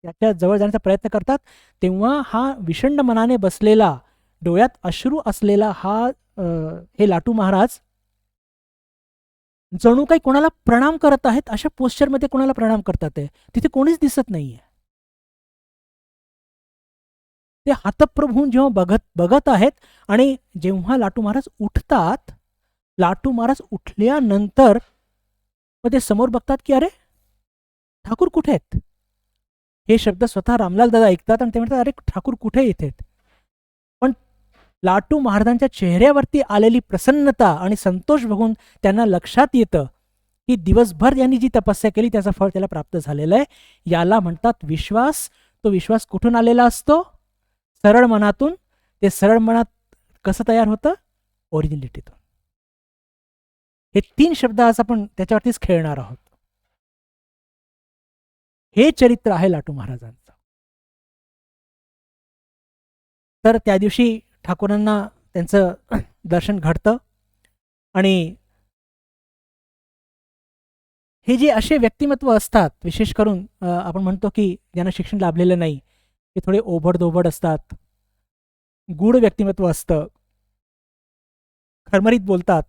त्याच्या जवळ जाण्याचा प्रयत्न करतात, तेव्हा हा विषण्ण मनाने बसलेला, डोळ्यात अश्रू असलेला हे लाटू महाराज जणू काही कोणाला प्रणाम करत आहेत, अशा पोस्चरमध्ये कोणाला प्रणाम करतात आहे. तिथे कोणीच दिसत नाहीये. ते हातप्रभून जेव्हा बघत आहेत आणि जेव्हा लाटू महाराज उठतात, लाटू महाराज उठल्यानंतर मग ते समोर बघतात की अरे ठाकूर कुठे आहेत. हे शब्द स्वतः रामलाल दादा ऐकतात आणि ते म्हणतात अरे ठाकूर कुठे येतात. पण लाटू महाराजांच्या चेहऱ्यावरती आलेली प्रसन्नता आणि संतोष बघून त्यांना लक्षात येतं की दिवसभर यांनी जी तपस्या केली त्याचं फळ त्याला प्राप्त झालेलं आहे. याला म्हणतात विश्वास. तो विश्वास कुठून आलेला असतो? सरळ मनातून. ते सरळ मनात कसं तयार होतं? ओरिजिनलिटीतून. हे 3 शब्द आज आपण त्याच्यावरतीच खेळणार आहोत. हे चरित्र आहे लाटू महाराजांचं. तर त्या दिवशी ठाकूरांना त्यांचं दर्शन घडतं आणि हे जे असे व्यक्तिमत्व असतात, विशेष करून आपण म्हणतो की ज्यांना शिक्षण लाभलेलं नाही, ते थोडे ओबडधोबड असतात, गूढ व्यक्तिमत्व असतं, खरमरीत बोलतात,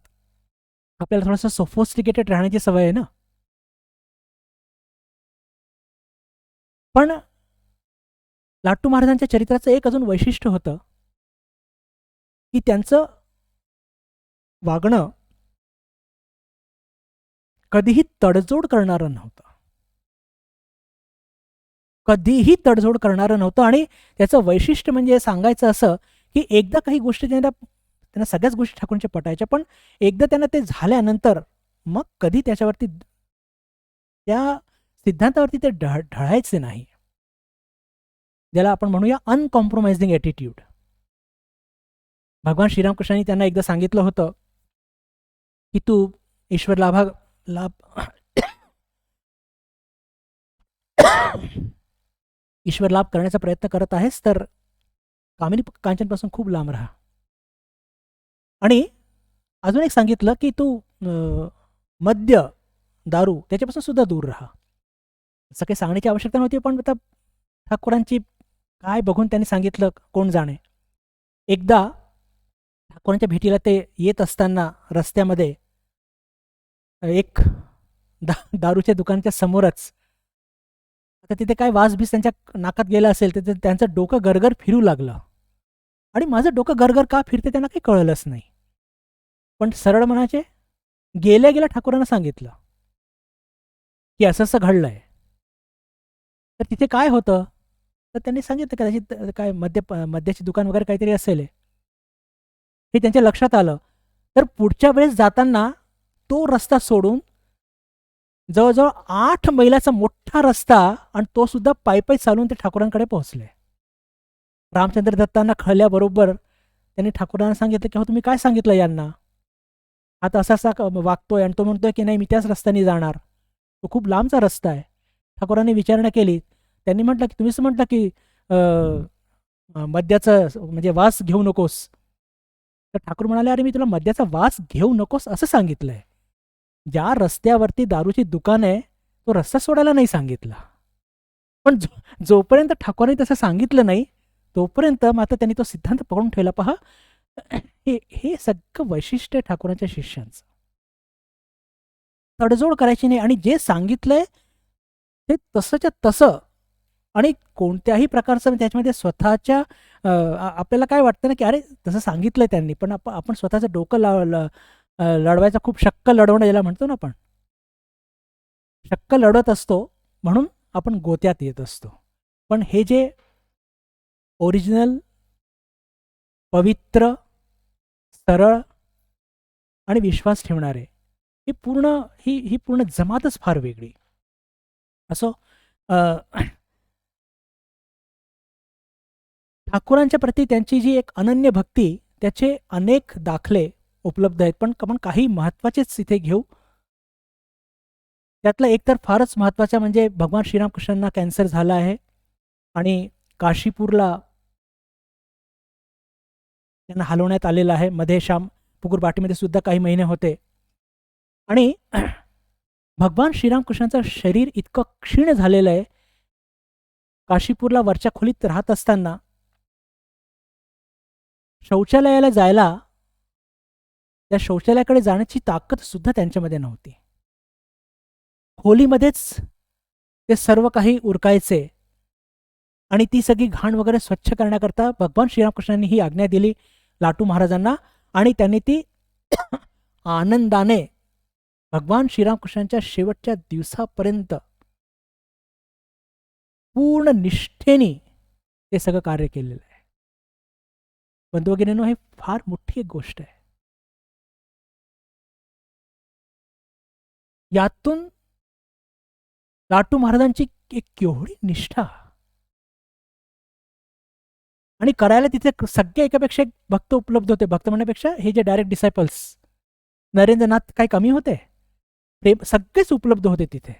आपल्याला थोडंसं सोफोस्टिकेटेड राहण्याची सवय आहे ना. पण लाटू महाराजांच्या चरित्राचं एक अजून वैशिष्ट्य होतं की त्यांचं वागणं कधीही तडजोड करणारं नव्हतं. कधीही तडजोड करणारं नव्हतं. आणि त्याचं वैशिष्ट्य म्हणजे सांगायचं असं की एकदा काही गोष्टी त्यांना सगळ्याच गोष्टी ठाकूरांच्या पटायच्या, पण एकदा त्यांना ते झाल्यानंतर मग कधी त्याच्यावरती त्या सिद्धांतावरती ते ढळायचे नाही, ज्याला आपण म्हणूया अनकॉम्प्रोमाइजिंग ॲटिट्यूड. भगवान श्रीरामकृष्णांनी त्यांना एकदा सांगितलं होतं की तू ईश्वर लाभ ईश्वर लाभ करण्याचा प्रयत्न करत आहेस तर कामिनी कांचनपासून खूप लांब राहा. आणि अजून एक सांगितलं की तू मद्य दारू त्याच्यापासून सुद्धा दूर राहा. असं काही सांगण्याची आवश्यकता नव्हती, पण आता ठाकूरांची काय बघून त्यांनी सांगितलं कोण जाणे. एकदा ठाकूरांच्या भेटीला ते येत असताना रस्त्यामध्ये एक दारूच्या दुकानाच्या समोरच, आता तिथे काय वासबीस त्यांच्या नाकात गेला असेल तर त्यांचं डोकं गरगर फिरू लागलं. आणि माझं डोकं गरगर का फिरते त्यांना काही कळलंच नाही. पण सरळ मनाचे गेल्या गेल्या ठाकूरांना सांगितलं की असं असं घडलंय. तर तिथे काय होतं तर त्यांनी सांगितलं कदाचित काय मद्याची दुकान वगैरे काहीतरी असेल हे त्यांच्या लक्षात आलं. तर पुढच्या वेळेस जाताना तो रस्ता सोडून जवळजवळ 8 मैलाचा मोठा रस्ता आणि तो सुद्धा पायी चालून ते ठाकूरांकडे पोहोचले. रामचंद्र दत्तांना कळल्याबरोबर त्यांनी ठाकूरांना सांगितलं की हो तुम्ही काय सांगितलं यांना, आता असा असा वागतोय आणि तो म्हणतोय की नाही मी त्याच रस्त्याने जाणार, तो खूप लांबचा रस्ता आहे. ठाकूरांनी विचारणा केली. त्यांनी म्हटलं की तुम्हीच म्हटलं की मद्याचं म्हणजे वास घेऊ नकोस. तर ठाकूर म्हणाले अरे मी तुला मद्याचा वास घेऊ नकोस असं सांगितलंय. ज्या रस्त्यावरती दारूची दुकान आहे तो रस्ता सोडायला नाही सांगितला. पण जोपर्यंत ठाकूरांनी तसं सांगितलं नाही तोपर्यंत मात्र त्यांनी तो सिद्धांत पकडून ठेवला. पहा हे सगळं वैशिष्ट्य ठाकूरांच्या शिष्यांचं. तडजोड करायची नाही आणि जे सांगितलंय ते तसंच्या तसं. आणि कोणत्याही प्रकारचं त्याच्यामध्ये स्वतःच्या आपल्याला काय वाटतं ना की अरे तसं सांगितलंय त्यांनी, पण आपण स्वतःचं डोकं लढवायचा खूप शक्क लढवणं ज्याला म्हणतो ना आपण, शक्क लढत असतो म्हणून आपण गोत्यात येत असतो. पण हे जे ओरिजिनल पवित्र सरळ आणि विश्वास ठेवणारे ही पूर्ण जमातच फार वेगळी. असो ठाकूरांच्या प्रती त्यांची जी एक अनन्य भक्ती त्याचे अनेक दाखले उपलब्ध आहेत. पण आपण काही महत्त्वाचेच इथे घेऊ. त्यातलं एक तर फारच महत्त्वाचं म्हणजे भगवान श्रीरामकृष्णांना कॅन्सर झाला आहे आणि काशीपूरला त्यांना हलवण्यात आलेलं आहे. मध्ये पुकुर बाटीमध्ये सुद्धा काही महिने होते. आणि भगवान श्रीरामकृष्णांचं शरीर इतकं क्षीण झालेलं आहे. काशीपूरला वरच्या खोलीत राहत असताना शौचालयाला जायला त्या शौचालयाकडे जाण्याची ताकद सुद्धा त्यांच्यामध्ये नव्हती. खोलीमध्येच ते सर्व काही उरकायचे आणि ती सगळी घाण वगैरे स्वच्छ करण्याकरता भगवान श्रीरामकृष्णांनी ही आज्ञा दिली लाटू महाराजांना. आणि त्यांनी ती आनंदाने भगवान श्रीरामकृष्णांच्या शेवटच्या दिवसापर्यंत पूर्ण निष्ठेने ते सगळं कार्य केलेलं आहे. बंधू भगिनींनो, हे फार मोठी एक गोष्ट आहे. यातून लाटू महाराजांची एक केवढी निष्ठा आणि करायला तिथे सगळे एकापेक्षा एक भक्त उपलब्ध होते. भक्त म्हणण्यापेक्षा हे जे डायरेक्ट डिसायपल्स नरेंद्रनाथ काही कमी होते, ते सगळेच उपलब्ध होते तिथे.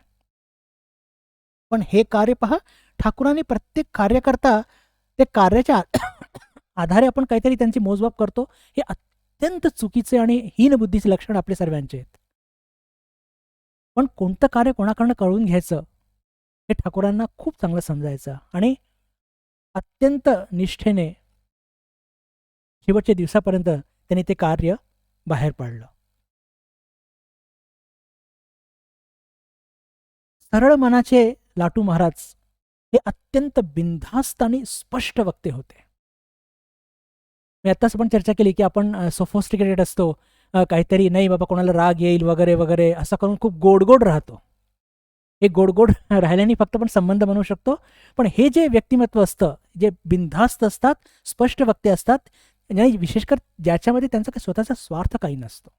पण हे कार्य पहा, ठाकूरांनी प्रत्येक कार्यकर्ता ते कार्याच्या आधारे आपण काहीतरी त्यांची मोजमाप करतो. हे अत्यंत चुकीचे आणि हीन बुद्धीचे लक्षण आपले सर्वांचे आहेत. पण कोणतं कार्य कोणाकडनं कळून घ्यायचं हे ठाकूरांना खूप चांगलं समजायचं आणि अत्यंत निष्ठेने शेवटच्या दिवसापर्यंत त्यांनी ते कार्य बाहेर पाडलं. सरळ मनाचे लाटू महाराज हे अत्यंत बिनधास्त आणि स्पष्ट वक्ते होते. मी आत्ताच पण चर्चा केली की आपण सोफोस्टिकेटेड असतो, काहीतरी नाही बाबा कोणाला राग येईल वगैरे वगैरे असं करून खूप गोडगोड राहतो. हे गोडगोड राहिल्याने फक्त आपण संबंध बनवू शकतो. पण हे जे व्यक्तिमत्व असतं, जे बिनधास्त असतात, स्पष्ट वक्ते असतात, विशेषकर ज्याच्यामध्ये त्यांचा काही स्वतःचा स्वार्थ काही नसतो.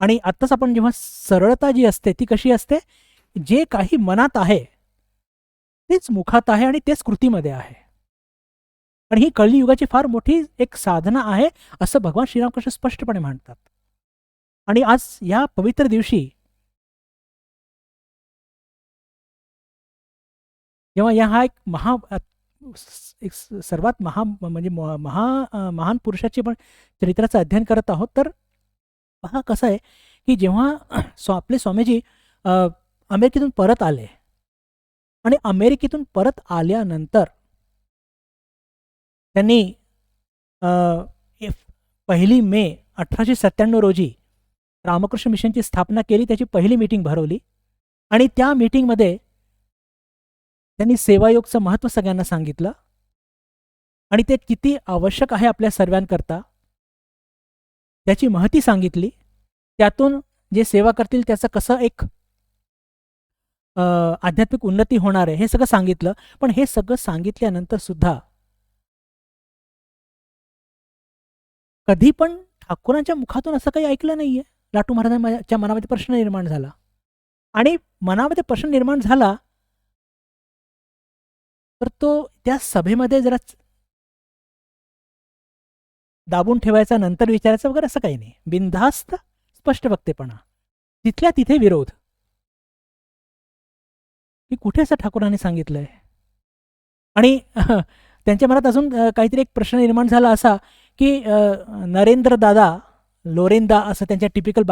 आणि आत्ताच आपण जेव्हा सरळता जी असते ती कशी असते, जे काही मनात आहे तेच मुखात आहे आणि तेच कृतीमध्ये आहे. आणि ही कलियुगाची फार मोठी एक साधना आहे असं भगवान श्रीरामकृष्ण स्पष्टपणे म्हणतात. आणि आज या पवित्र दिवशी जेव्हा हा एक एक सर्वात म्हणजे महान पुरुषाचे पण चरित्राचं अध्ययन करत आहोत, तर पहा कसं आहे की जेव्हा आपले स्वामीजी अमेरिकेतून परत आले आणि अमेरिकेतून परत आल्यानंतर त्यांनी 1 मे 1897 रोजी रामकृष्ण मिशनची स्थापना केली. त्याची पहिली मीटिंग भरवली आणि त्या मीटिंगमध्ये त्यांनी सेवायोगचं महत्त्व सगळ्यांना सांगितलं आणि ते किती आवश्यक आहे आपल्या सर्वांकरता त्याची महती सांगितली. त्यातून जे सेवा करतील त्याचं कसं एक आध्यात्मिक उन्नती होणार आहे हे सगळं सांगितलं. पण हे सगळं सांगितल्यानंतर सुद्धा कधी पण ठाकूरांच्या मुखातून असं काही ऐकलं नाहीये. लाटू महाराजांच्या मनामध्ये प्रश्न निर्माण झाला आणि मनामध्ये प्रश्न निर्माण झाला तर तो त्या सभेमध्ये जरा दाबून ठेवायचा, नंतर विचारायचं वगैरे असं काही नाही. बिनधास्त स्पष्ट वक्तेपणा, तिथल्या तिथे विरोध, की कुठे असं ठाकूरांनी सांगितलंय. आणि त्यांच्या मनात अजून काहीतरी एक प्रश्न निर्माण झाला असा की नरेंद्र दादा, लोरेंदा असं त्यांच्या टिपिकल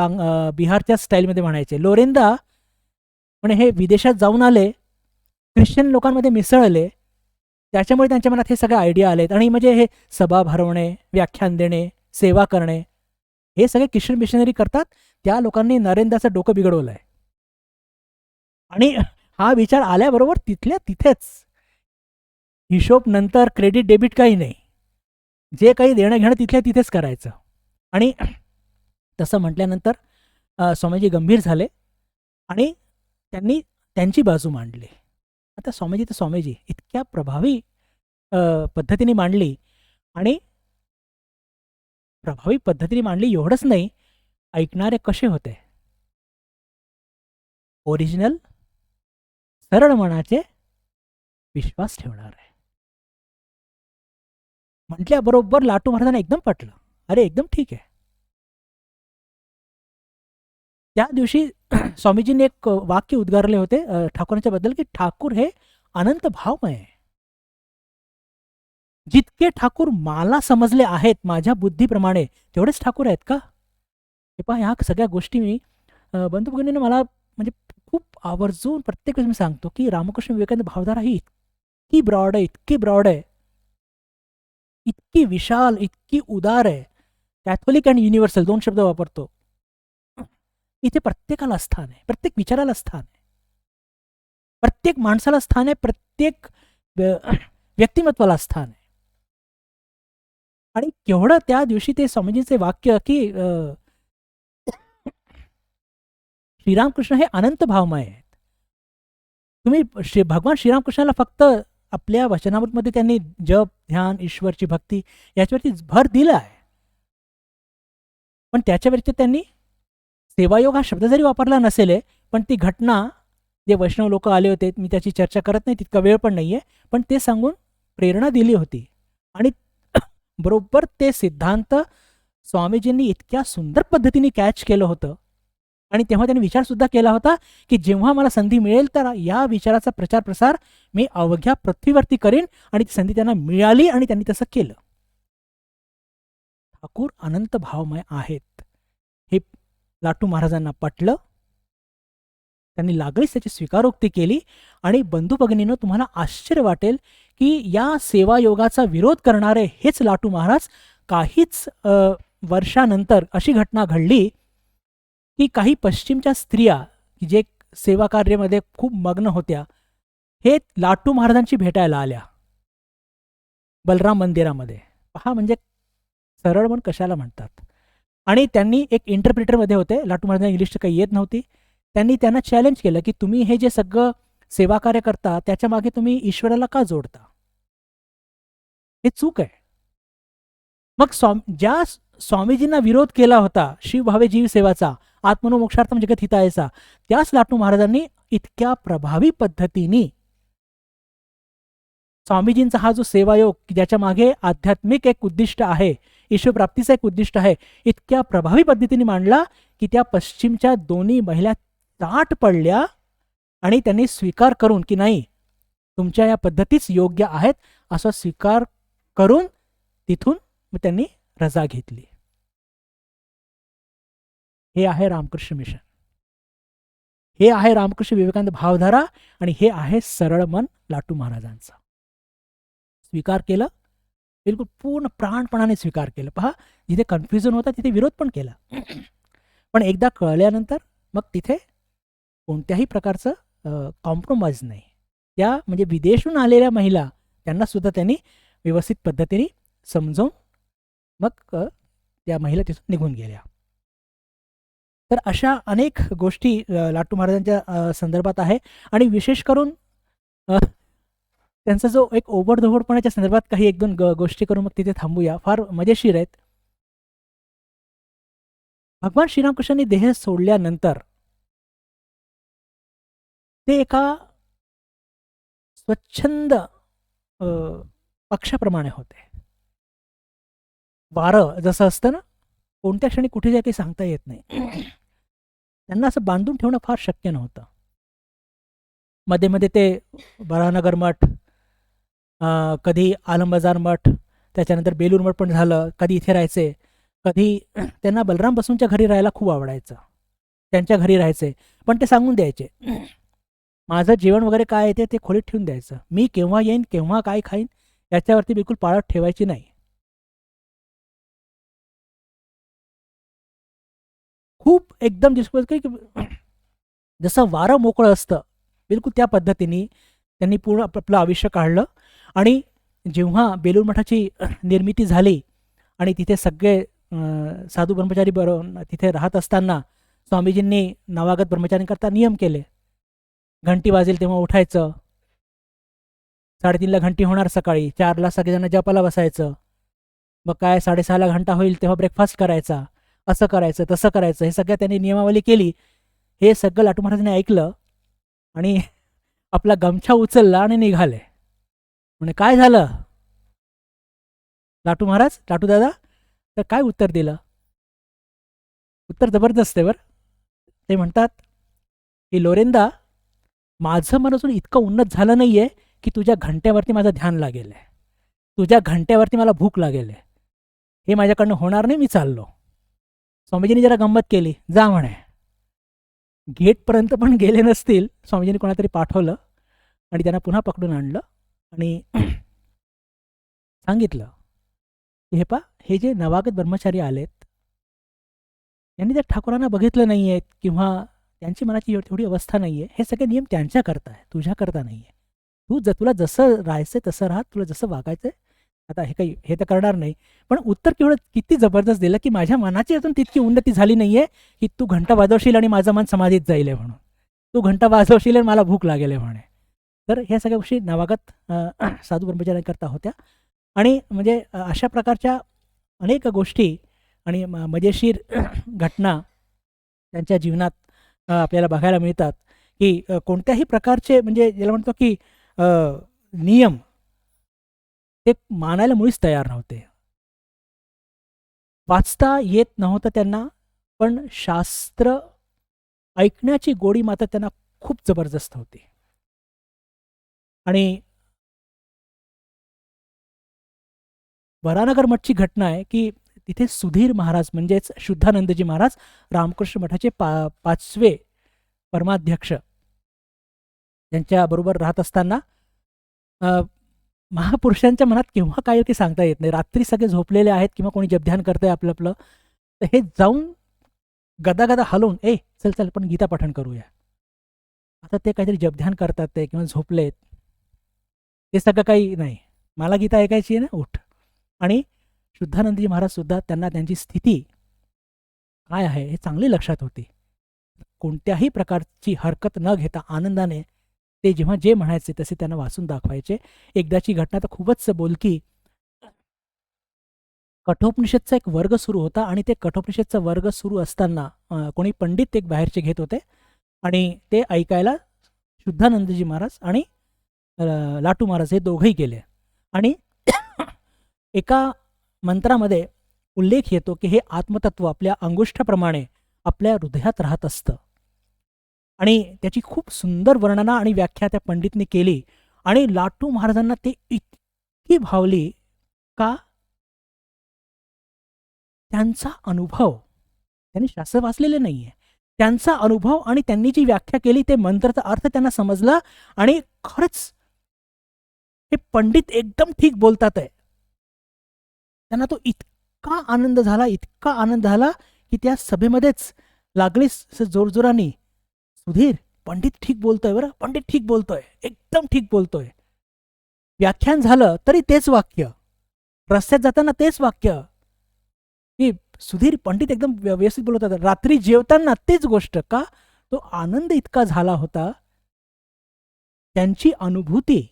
बिहारच्या स्टाईलमध्ये म्हणायचे. लोरेंदा म्हणे हे विदेशात जाऊन आले, ख्रिश्चन लोकांमध्ये मिसळले, त्याच्यामुळे त्यांच्या मनात हे सगळे आयडिया आलेत. आणि म्हणजे हे सभा भरवणे, व्याख्यान देणे, सेवा करणे, हे सगळे ख्रिश्चन मिशनरी करतात. त्या लोकांनी नरेंद्राचं डोकं बिघडवलं आहे. आणि हा विचार आल्याबरोबर तिथल्या तिथेच हिशोब, नंतर क्रेडिट डेबिट काही नाही, जे काही देणं घेणं तिथल्या तिथेच करायचं. आणि तसं म्हटल्यानंतर स्वामीजी गंभीर झाले आणि त्यांनी त्यांची बाजू मांडली. आता स्वामीजी तर स्वामीजी इतक्या प्रभावी पद्धतीने मांडली, आणि प्रभावी पद्धतीने मांडली एवढंच नाही, ऐकणारे कसे होते, ओरिजिनल सरळ मनाचे, विश्वास ठेवणार आहे. म्हटल्याबरोबर लाटू महाराजांना एकदम पटलं. अरे एकदम ठीक आहे. त्या दिवशी स्वामीजींनी एक वाक्य उद्गारले होते ठाकूरांच्या बद्दल, की ठाकूर हे अनंत भावमय आहे. जितके ठाकूर मला समजले आहेत माझ्या बुद्धीप्रमाणे तेवढेच ठाकूर आहेत का? हे पहा, ह्या सगळ्या गोष्टी मी बंधू भगिनींना मला म्हणजे खूप आवर्जून प्रत्येक वेळेस मी सांगतो की रामकृष्ण विवेकानंद भावधारा ही इतकी ब्रॉड आहे, इतकी ब्रॉड आहे, इतकी विशाल, इतकी उदार आहे. कॅथोलिक अँड युनिव्हर्सल 2 शब्द वापरतो. इथे प्रत्येकाला स्थान आहे, प्रत्येक विचाराला स्थान आहे, प्रत्येक माणसाला स्थान आहे, प्रत्येक व्यक्तिमत्वाला स्थान आहे. आणि केवढं त्या दिवशी ते स्वामीजींचे वाक्य की श्रीरामकृष्ण हे अनंत भावमय आहेत. तुम्ही भगवान श्रीरामकृष्णाला फक्त आपल्या वचनामृतमध्ये त्यांनी जप, ध्यान, ईश्वरची भक्ती याच्यावरती भर दिला आहे, पण त्याच्या व्यतिरिक्त त्यांनी सेवायोग हा शब्द जरी वापरला नसेल, पण ती घटना, जे वैष्णव लोक आले होते, मी त्याची चर्चा करत नाही, तितका वेळ पण नाहीये, पण ते सांगून प्रेरणा दिली होती. आणि बरोबर ते सिद्धांत स्वामीजींनी इतक्या सुंदर पद्धतीने कॅच केलं होतं. आणि तेव्हा त्यांनी विचार सुद्धा केला होता की जेव्हा मला संधी मिळेल तर या विचाराचा प्रचार प्रसार मी अवघ्या पृथ्वीवरती करेन, आणि ती संधी त्यांना मिळाली आणि त्यांनी तसं केलं. ठाकूर अनंत भावमय आहेत हे लाटू महाराजांना पटलं. त्यांनी लागलीच त्याची स्वीकारोक्ती केली. आणि बंधू भगिनींनो, तुम्हाला आश्चर्य वाटेल की या सेवायोगाचा विरोध करणारे हेच लाटू महाराज काहीच वर्षानंतर अशी घटना घडली की काही पश्चिमच्या स्त्रिया जे सेवा कार्यामध्ये खूप मग्न होत्या, हे लाटू महाराजांची भेटायला आल्या बलराम मंदिरामध्ये. पहा म्हणजे सरळ मन कशाला म्हणतात. आणि त्यांनी एक इंटरप्रिटरमध्ये होते, लाटू महाराजांना इंग्लिश काही येत नव्हती, त्यांनी त्यांना चॅलेंज केलं की तुम्ही हे जे सगळं सेवा कार्य करता त्याच्या मागे तुम्ही ईश्वराला का जोडता, हे चूक आहे. मग ज्या स्वामीजींना विरोध केला होता शिवभावे जीव सेवाचा, आत्मनोमोक्षार्थम जगत हितायचा, त्याच लाटू महाराजांनी इतक्या प्रभावी पद्धतीने स्वामीजींचा हा जो सेवायोग, ज्याच्या मागे आध्यात्मिक एक उद्दिष्ट आहे, ईश्वरप्राप्तीचं एक उद्दिष्ट आहे, इतक्या प्रभावी पद्धतीने मांडला की त्या पश्चिमच्या दोन्ही महिला ताट पडल्या आणि त्यांनी स्वीकार करून की नाही, तुमच्या या पद्धतीच योग्य आहेत असा स्वीकार करून तिथून त्यांनी रजा घेतली. हे आहे रामकृष्ण मिशन, हे आहे रामकृष्ण विवेकानंद भावधारा, आणि हे आहे सरळ मन लाटू महाराजांचं. स्वीकार केलं, बिलकुल पूर्ण प्राणपणाने स्वीकार केलं. पहा, जिथे कन्फ्युजन होता तिथे विरोध पण केला, पण एकदा कळल्यानंतर मग तिथे कोणत्याही प्रकारचं कॉम्प्रोमाइज नाही. त्या म्हणजे विदेशून आलेल्या महिला, त्यांना सुद्धा त्यांनी व्यवस्थित पद्धतीने समजावून मग त्या महिला तिथून निघून गेल्या. तर अशा अनेक गोष्टी लाटू महाराजांच्या संदर्भात आहे. आणि विशेष करून त्यांचा जो एक ओबडधोबडपणाच्या संदर्भात काही एक दोन गोष्टी करून मग तिथे थांबूया, फार मजेशीर आहेत. भगवान श्रीरामकृष्णांनी देह सोडल्यानंतर ते एका स्वच्छंद पक्षाप्रमाणे होते. वारं जसं असतं ना, कोणत्या क्षणी कुठे जाय काही सांगता येत नाही. त्यांना असं बांधून ठेवणं फार शक्य नव्हतं. मध्ये मध्ये ते बरानगर मठ, कधी आलमबाजार मठ, त्याच्यानंतर बेलूर मठ पण झालं, कधी इथे राहायचे, कधी त्यांना बलराम बसूंच्या घरी राहायला खूप आवडायचं, त्यांच्या घरी राहायचे. पण ते सांगून द्यायचे, माझं जेवण वगैरे काय येते ते खोलीत ठेवून द्यायचं, मी केव्हा येईन केव्हा काय खाईन याच्यावरती बिलकुल पाळत ठेवायची नाही. खूप एकदम जसं वारं मोकळं असतं बिलकुल त्या पद्धतीने त्यांनी पूर्ण आपलं आयुष्य काढलं. आणि जेव्हा बेलूर मठाची निर्मिती झाली आणि तिथे सगळे साधू ब्रह्मचारी बरोबर तिथे राहत असताना स्वामीजींनी नवागत ब्रह्मचारींकरता नियम केले. घंटी वाजेल तेव्हा उठायचं, 3:30ला घंटी होणार सकाळी, 4ला सगळेजण जपाला बसायचं, मग काय 6:30ला घंटा होईल तेव्हा ब्रेकफास्ट करायचा, असं करायचं तसं करायचं, हे सगळं त्यांनी नियमावली केली. हे सगळं लाटू महाराजांनी ऐकलं आणि आपला गमछा उचलला आणि निघाले. म्हणजे काय झालं लाटू महाराज, लाटू दादा, तर काय उत्तर दिलं? उत्तर जबरदस्त आहे बरं. ते म्हणतात की लोरेंदा, माझं मन अजून इतकं उन्नत झालं नाही आहे की तुझ्या घंट्यावरती माझं ध्यान लागेल आहे, तुझ्या घंट्यावरती मला भूक लागेल आहे, हे माझ्याकडनं होणार नाही, मी चाललो. स्वामीजींनी जरा गंमत केली, जा म्हणे. गेटपर्यंत पण गेले नसतील, स्वामीजींनी कोणातरी पाठवलं आणि त्यांना पुन्हा पकडून आणलं आणि सांगितलं की हे पा, हे जे नवागत ब्रह्मचारी आलेत यांनी त्या ठाकूरांना बघितलं नाही आहेत किंवा त्यांची मनाची तेवढी अवस्था नाही आहे, हे सगळे नियम त्यांच्याकरता आहे, तुझ्याकरता नाही आहे. तुला जसं राहायचं तसं राहा, तुला जसं वागायचं आता हे काही हे तर करणार नाही. पण उत्तर केवढं किती जबरदस्त दिलं की माझ्या मनाची अजून तितकी उन्नती झाली नाही आहे की तू घंटा वाजवशील आणि माझं मन समाधीत जाईल म्हणून, तू घंटा वाजवशील आणि मला भूक लागेल म्हणे. तर ह्या सगळ्या गोष्टी नवागत साधू ब्रह्मचाऱ्यांकरता होत्या. आणि म्हणजे अशा प्रकारच्या अनेक गोष्टी आणि मजेशीर घटना त्यांच्या जीवनात आपल्याला बघायला मिळतात की कोणत्याही प्रकारचे म्हणजे ज्याला म्हणतो की नियम ते मानायला मुळीच तयार नव्हते. वाचता येत नव्हतं त्यांना, पण शास्त्र ऐकण्याची गोडी मात्र त्यांना खूप जबरदस्त होती. आणि बरानगर मठची घटना आहे की तिथे सुधीर महाराज म्हणजेच शुद्धानंदजी महाराज रामकृष्ण मठाचे 5वे परमाध्यक्ष त्यांच्याबरोबर राहत असताना महापुरुषांच्या मनात केव्हा काय ते सांगता येत नाही. रात्री सगळे झोपलेले आहेत किंवा कोणी जपध्यान करतंय आपलं आपलं, तर हे जाऊन गदागदा हलवून चल चल पण गीता पठण करूया. आता ते काहीतरी जपध्यान करतात ते किंवा झोपलेत, ते सगळं काही नाही, मला गीता ऐकायची आहे ना, उठ. आणि शुद्धानंदजी महाराज सुद्धा त्यांना त्यांची स्थिती काय आहे हे चांगली लक्षात होती. कोणत्याही प्रकारची हरकत न घेता आनंदाने ते जेव्हा जे म्हणायचे तसे त्यांना वाचून दाखवायचे. एकदाची घटना तर खूपच बोलकी. कठोपनिषदचा एक वर्ग सुरू होता आणि ते कठोपनिषदचा वर्ग सुरू असताना कोणी पंडित एक बाहेरचे घेत होते आणि ते ऐकायला शुद्धानंदजी महाराज आणि लाटू महाराज हे दोघंही गेले आणि एका मंत्रामध्ये उल्लेख येतो की हे आत्मतत्व आपल्या अंगुष्ठाप्रमाणे आपल्या हृदयात राहत असतं आणि त्याची खूप सुंदर वर्णना आणि व्याख्या त्या पंडितने केली आणि लाटू महाराजांना ते इतकी भावली का त्यांचा अनुभव, त्यांनी शास्त्र वाचलेले नाहीये, त्यांचा अनुभव आणि त्यांनी जी व्याख्या केली ते मंत्राचा अर्थ त्यांना समजला आणि खरंच हे पंडित एकदम ठीक बोलतात आहे. त्यांना तो इतका आनंद झाला की त्या सभेमध्येच लागली जोरजोराने, सुधीर पंडित ठीक बोलतोय, बरं पंडित ठीक बोलतोय, एकदम ठीक बोलतोय. व्याख्यान झालं तरी तेच वाक्य, रस्त्यात जाताना तेच वाक्य की सुधीर पंडित एकदम व्यवस्थित बोलत होता. रात्री जेवताना तेच गोष्ट, का तो आनंद इतका झाला होता. त्यांची अनुभूती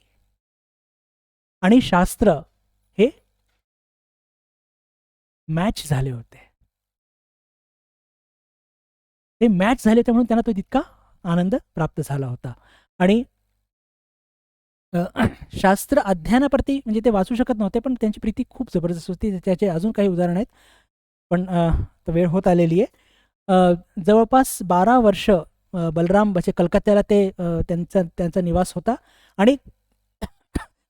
आणि शास्त्र हे मॅच झाले होते. ते मॅच झाले त्यामुळे त्यांना तो तितका आनंद प्राप्त झाला होता. आणि शास्त्र अध्ययनाप्रती म्हणजे ते वाचू शकत नव्हते, पण त्यांची प्रीती खूप जबरदस्त होती. त्याचे अजून काही उदाहरण आहेत, पण वेळ होत आलेली आहे. जवळपास 12 वर्ष बलराम म्हणजे कलकत्त्याला ते त्यांचा निवास होता आणि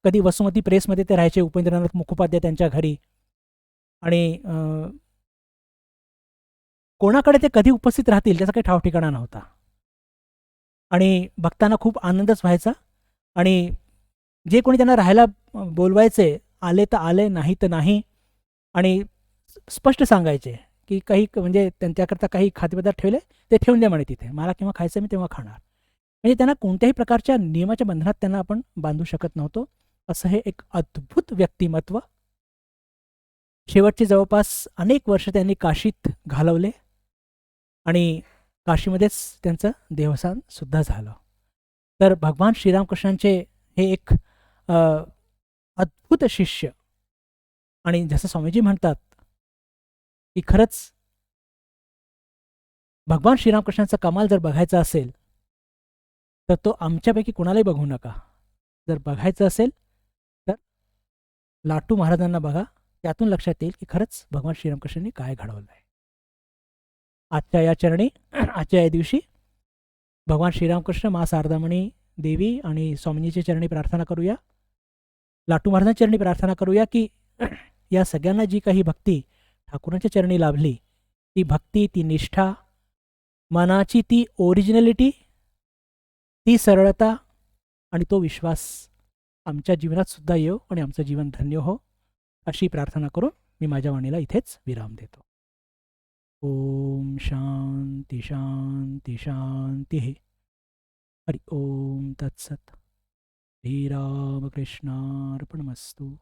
कधी वसुमती प्रेसमध्ये ते राहायचे, उपेंद्रनाथ मुखोपाध्याय त्यांच्या घरी. आणि कोणाकडे ते कधी उपस्थित राहतील त्याचा काही ठाव ठिकाणा नव्हता आणि भक्तांना खूप आनंदच व्हायचा. आणि जे कोणी त्यांना राहायला बोलवायचे, आले तर आले, नाही तर नाही, आणि स्पष्ट सांगायचे की काही म्हणजे त्यांच्याकरता काही खाद्यपदार्थ ठेवले ते ठेवून द्या म्हणे तिथे, मला केव्हा खायचं मी तेव्हा खाणार. म्हणजे त्यांना कोणत्याही प्रकारच्या नियमाच्या बंधनात त्यांना आपण बांधू शकत नव्हतो. असं हे एक अद्भुत व्यक्तिमत्व. शेवटचे जवळपास अनेक वर्ष त्यांनी काशीत घालवले आणि काशीमध्येच त्यांचं देवसान सुद्धा झालं. तर भगवान श्रीरामकृष्णांचे हे एक अद्भुत शिष्य. आणि जसं स्वामीजी म्हणतात की खरंच भगवान श्रीरामकृष्णांचा कमाल जर बघायचा असेल तर तो आमच्यापैकी कुणालाही बघू नका. जर बघायचं असेल तर लाटू महाराजांना बघा, त्यातून लक्षात येईल की खरंच भगवान श्रीरामकृष्णांनी काय घडवलं आहे. आजच्या या चरणी, आजच्या या दिवशी भगवान श्रीरामकृष्ण, मा शारदामणी देवी आणि स्वामीजीच्या चरणी प्रार्थना करूया. लाटू महाराजांच्या चरणी प्रार्थना करूया की या सगळ्यांना जी काही भक्ती ठाकूरांच्या चरणी लाभली, ती भक्ती, ती निष्ठा, मनाची ती ओरिजिनॅलिटी, ती सरळता आणि तो विश्वास आमच्या जीवनात सुद्धा येऊ आणि आमचं जीवन धन्य हो, अशी प्रार्थना करून मी माझ्या वाणीला इथेच विराम देतो. ओम शांती शांती शांती. हरि ओम तत्सत. श्रीरामकृष्णार्पणमस्तु.